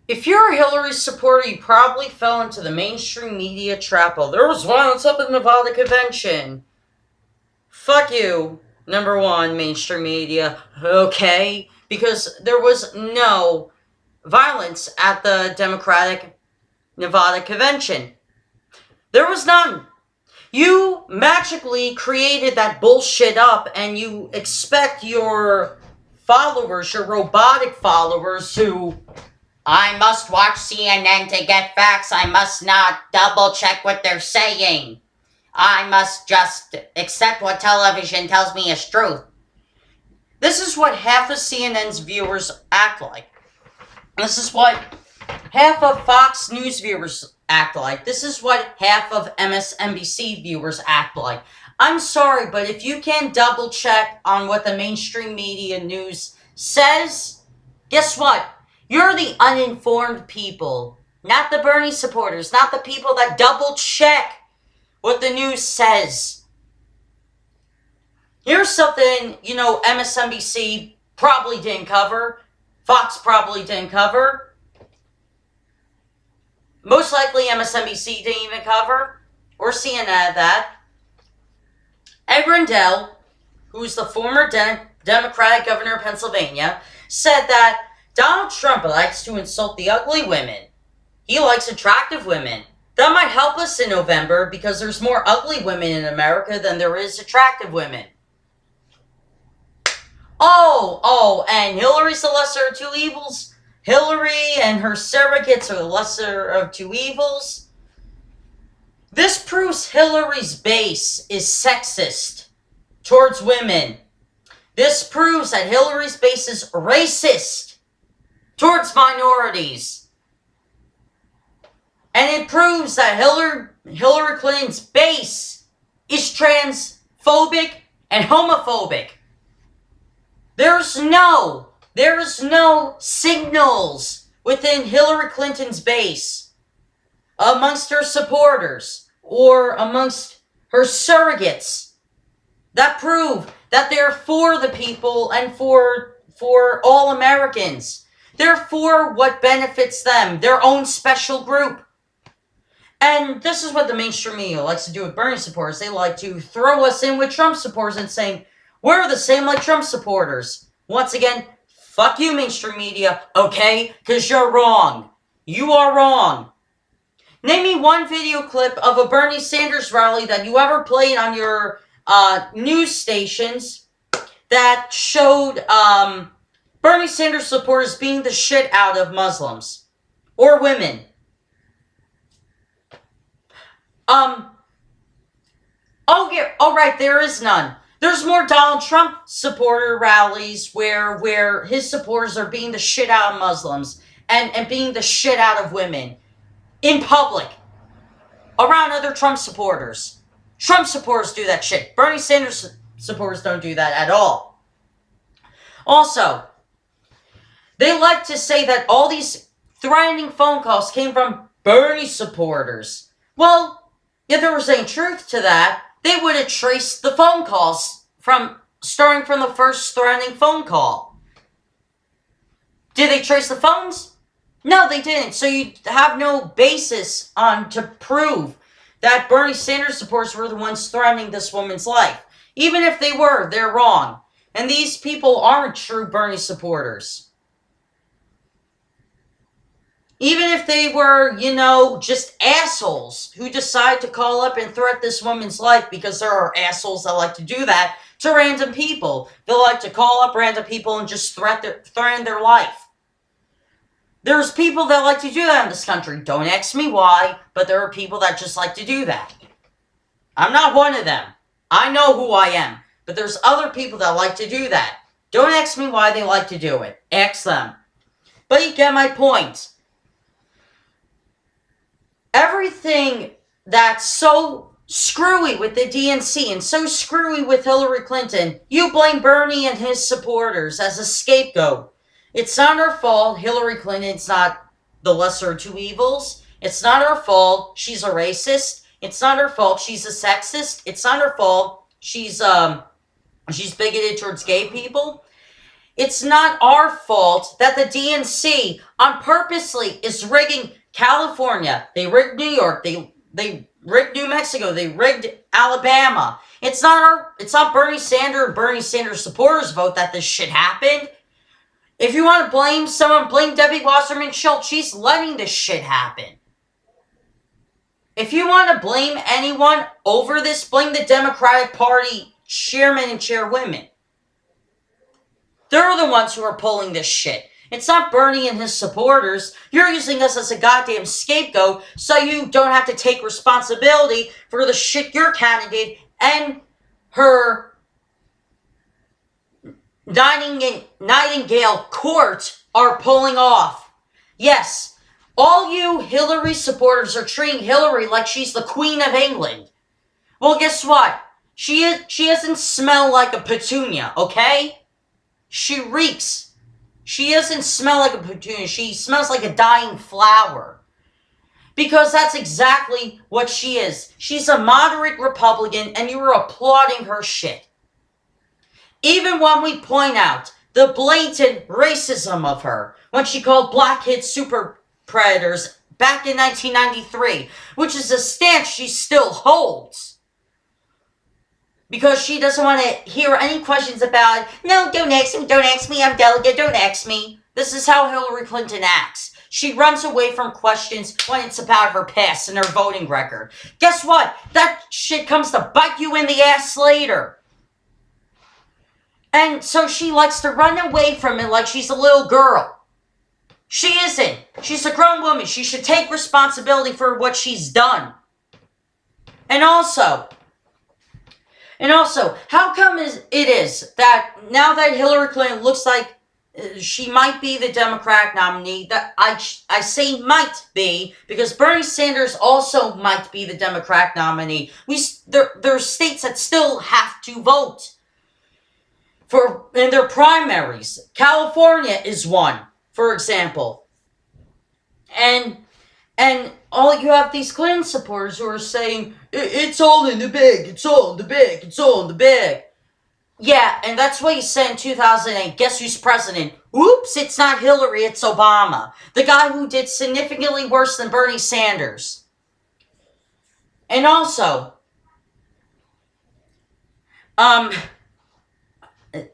If you're a Hillary supporter, you probably fell into the mainstream media trap. Oh, there was violence up at Nevada convention. Fuck you, number one, mainstream media. Okay? Because there was no violence at the Democratic Nevada convention. There was none. You magically created that bullshit up and you expect your followers, your robotic followers, who I must watch CNN to get facts. I must not double check what they're saying. I must just accept what television tells me is truth. This is what half of CNN's viewers act like. This is what half of Fox News viewers act like. This is what half of MSNBC viewers act like. I'm sorry, but if you can't double check on what the mainstream media news says, guess what? You're the uninformed people, not the Bernie supporters, not the people that double check what the news says. Here's something, MSNBC probably didn't cover, Fox probably didn't cover, most likely MSNBC didn't even cover, or CNN at that. Ed Rendell, who's the former Democratic governor of Pennsylvania, said that Donald Trump likes to insult the ugly women. He likes attractive women. That might help us in November because there's more ugly women in America than there is attractive women. Oh, and Hillary's the lesser of two evils? Hillary and her surrogates are the lesser of two evils? This proves Hillary's base is sexist towards women. This proves that Hillary's base is racist towards minorities. And it proves that Hillary Clinton's base is transphobic and homophobic. There is no signals within Hillary Clinton's base, amongst her supporters, or amongst her surrogates, that prove that they're for the people and for all Americans. They're for what benefits them, their own special group. And this is what the mainstream media likes to do with Bernie supporters. They like to throw us in with Trump supporters and saying, we're the same like Trump supporters. Once again, fuck you, mainstream media, okay? Because you're wrong. You are wrong. Name me one video clip of a Bernie Sanders rally that you ever played on your news stations that showed Bernie Sanders supporters beating the shit out of Muslims or women. Alright, there is none. There's more Donald Trump supporter rallies where his supporters are beating the shit out of Muslims and beating the shit out of women in public around other Trump supporters. Trump supporters do that shit. Bernie Sanders supporters don't do that at all. Also, they like to say that all these threatening phone calls came from Bernie supporters. Well, if there was any truth to that, they would have traced the phone calls starting from the first threatening phone call. Did they trace the phones? No, they didn't. So you have no basis to prove that Bernie Sanders supporters were the ones threatening this woman's life. Even if they were, they're wrong. And these people aren't true Bernie supporters. Even if they were, just assholes who decide to call up and threaten this woman's life, because there are assholes that like to do that to random people. They like to call up random people and just threaten their life. There's people that like to do that in this country. Don't ask me why, but there are people that just like to do that. I'm not one of them. I know who I am. But there's other people that like to do that. Don't ask me why they like to do it. Ask them. But you get my point. Everything that's so screwy with the DNC and so screwy with Hillary Clinton, you blame Bernie and his supporters as a scapegoat. It's not her fault Hillary Clinton's not the lesser of two evils. It's not her fault she's a racist. It's not her fault she's a sexist. It's not her fault she's bigoted towards gay people. It's not our fault that the DNC on purposely is rigging California. They rigged New York. They rigged New Mexico. They rigged Alabama. It's not Bernie Sanders and Bernie Sanders supporters' vote that this shit happened. If you want to blame someone, blame Debbie Wasserman Schultz. She's letting this shit happen. If you want to blame anyone over this, blame the Democratic Party chairman and chairwomen. They're the ones who are pulling this shit. It's not Bernie and his supporters. You're using us as a goddamn scapegoat so you don't have to take responsibility for the shit your candidate and her Nightingale court are pulling off. Yes, all you Hillary supporters are treating Hillary like she's the Queen of England. Well, guess what? She doesn't smell like a petunia, okay? She reeks. She doesn't smell like a petunia. She smells like a dying flower. Because that's exactly what she is. She's a moderate Republican, and you are applauding her shit. Even when we point out the blatant racism of her, when she called black kids super predators back in 1993, which is a stance she still holds. Because she doesn't want to hear any questions about, no, don't ask me, I'm delegate, don't ask me. This is how Hillary Clinton acts. She runs away from questions when it's about her past and her voting record. Guess what? That shit comes to bite you in the ass later. And so she likes to run away from it like she's a little girl. She isn't. She's a grown woman. She should take responsibility for what she's done. And also, how come it is that now that Hillary Clinton looks like she might be the Democratic nominee, that I say might be, because Bernie Sanders also might be the Democratic nominee. There are states that still have to vote in their primaries. California is one, for example. And all you have these Clinton supporters who are saying, it's all in the big, it's all in the big, it's all in the big. Yeah, and that's what you said in 2008. Guess who's president? Oops, it's not Hillary, it's Obama. The guy who did significantly worse than Bernie Sanders. And also,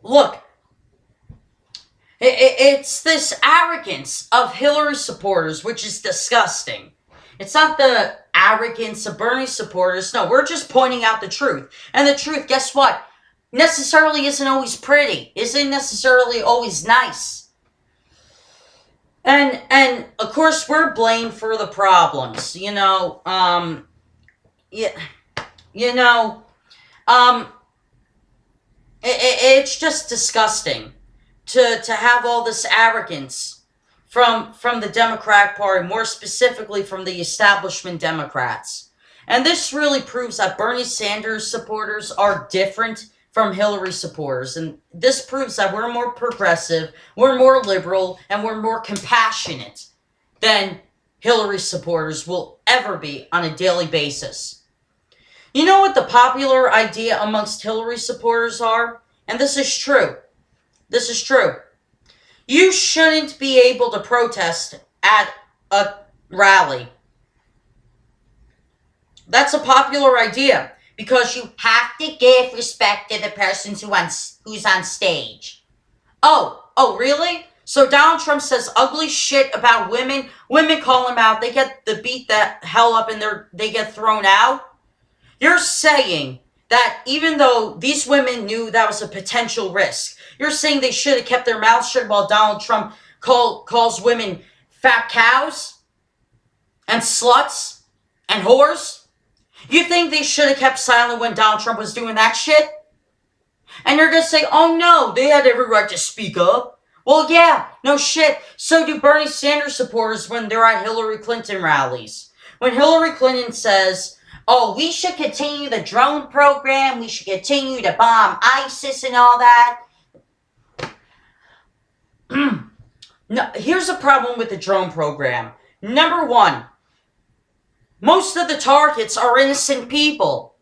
look, it's this arrogance of Hillary supporters, which is disgusting. It's not the arrogance of Bernie supporters. No, we're just pointing out the truth. And the truth, guess what? Necessarily isn't always pretty. Isn't necessarily always nice. And of course, we're blamed for the problems. It's just disgusting to have all this arrogance from the Democratic Party, more specifically from the establishment Democrats. And this really proves that Bernie Sanders supporters are different from Hillary supporters. And this proves that we're more progressive, we're more liberal, and we're more compassionate than Hillary supporters will ever be on a daily basis. You know what the popular idea amongst Hillary supporters are? And this is true. This is true. You shouldn't be able to protest at a rally. That's a popular idea. Because you have to give respect to the person who's on stage. Oh, really? So Donald Trump says ugly shit about women. Women call him out. They get beat the hell up and they get thrown out. You're saying that even though these women knew that was a potential risk, you're saying they should have kept their mouths shut while Donald Trump calls women fat cows and sluts and whores? You think they should have kept silent when Donald Trump was doing that shit? And you're going to say, oh no, they had every right to speak up. Well, yeah, no shit. So do Bernie Sanders supporters when they're at Hillary Clinton rallies. When Hillary Clinton says, oh, we should continue the drone program, we should continue to bomb ISIS and all that. No, here's a problem with the drone program. Number one, most of the targets are innocent people.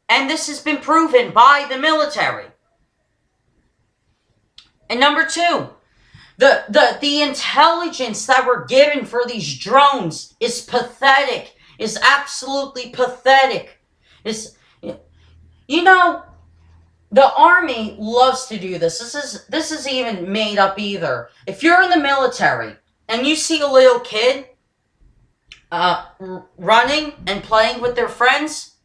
And this has been proven by the military. And number two, the intelligence that we're given for these drones is pathetic. Is absolutely pathetic. Is, you know, the Army loves to do this. This is even made up either. If you're in the military and you see a little kid running and playing with their friends,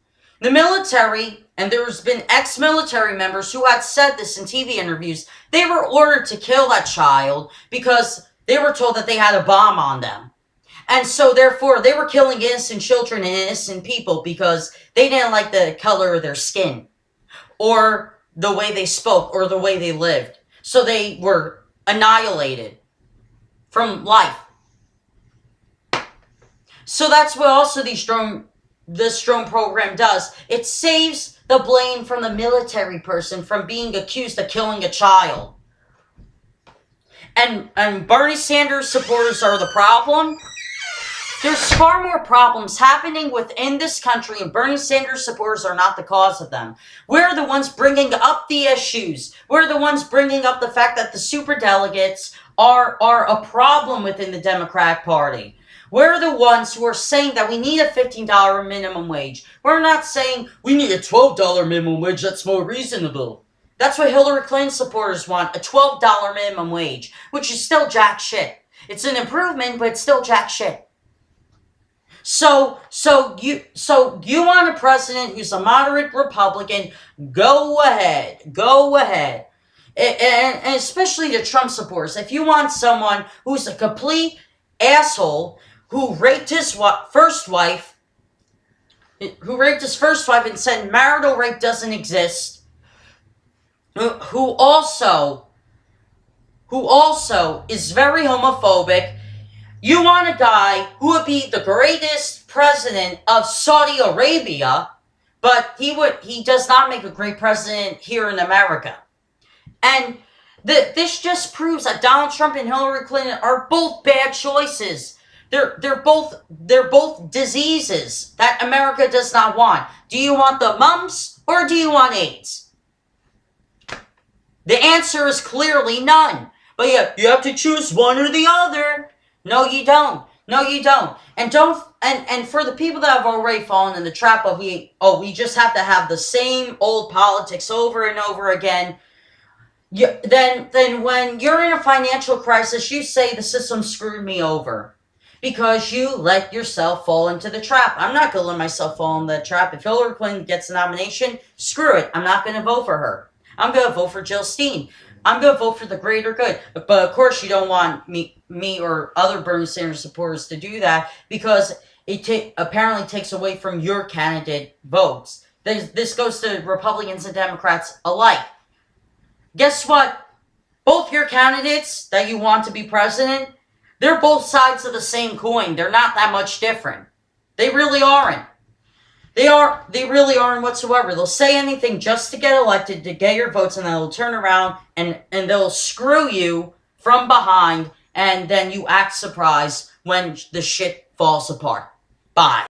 the military, and there's been ex-military members who had said this in TV interviews, they were ordered to kill that child because they were told that they had a bomb on them. And so, therefore, they were killing innocent children and innocent people because they didn't like the color of their skin or the way they spoke or the way they lived. So they were annihilated from life. So that's what also this drone program does. It saves the blame from the military person from being accused of killing a child. And Bernie Sanders supporters are the problem. There's far more problems happening within this country, and Bernie Sanders supporters are not the cause of them. We're the ones bringing up the issues. We're the ones bringing up the fact that the superdelegates are a problem within the Democratic Party. We're the ones who are saying that we need a $15 minimum wage. We're not saying we need a $12 minimum wage that's more reasonable. That's what Hillary Clinton supporters want, a $12 minimum wage, which is still jack shit. It's an improvement, but it's still jack shit. So you want a president who's a moderate Republican? Go ahead. And especially the Trump supporters. If you want someone who's a complete asshole who raped his first wife and said marital rape doesn't exist, who also is very homophobic. You want a guy who would be the greatest president of Saudi Arabia, but he does not make a great president here in America. And this just proves that Donald Trump and Hillary Clinton are both bad choices. They're both diseases that America does not want. Do you want the mumps or do you want AIDS? The answer is clearly none. But yeah, you have to choose one or the other. No, you don't. And for the people that have already fallen in the trap of we just have to have the same old politics over and over again. Then when you're in a financial crisis, you say the system screwed me over because you let yourself fall into the trap. I'm not going to let myself fall into the trap. If Hillary Clinton gets the nomination, screw it. I'm not going to vote for her. I'm going to vote for Jill Stein. I'm going to vote for the greater good. But of course, you don't want me or other Bernie Sanders supporters to do that because it apparently takes away from your candidate votes. This goes to Republicans and Democrats alike. Guess what? Both your candidates that you want to be president, they're both sides of the same coin. They're not that much different. They really aren't. They really aren't whatsoever. They'll say anything just to get elected, to get your votes, and then they'll turn around and they'll screw you from behind, and then you act surprised when the shit falls apart. Bye.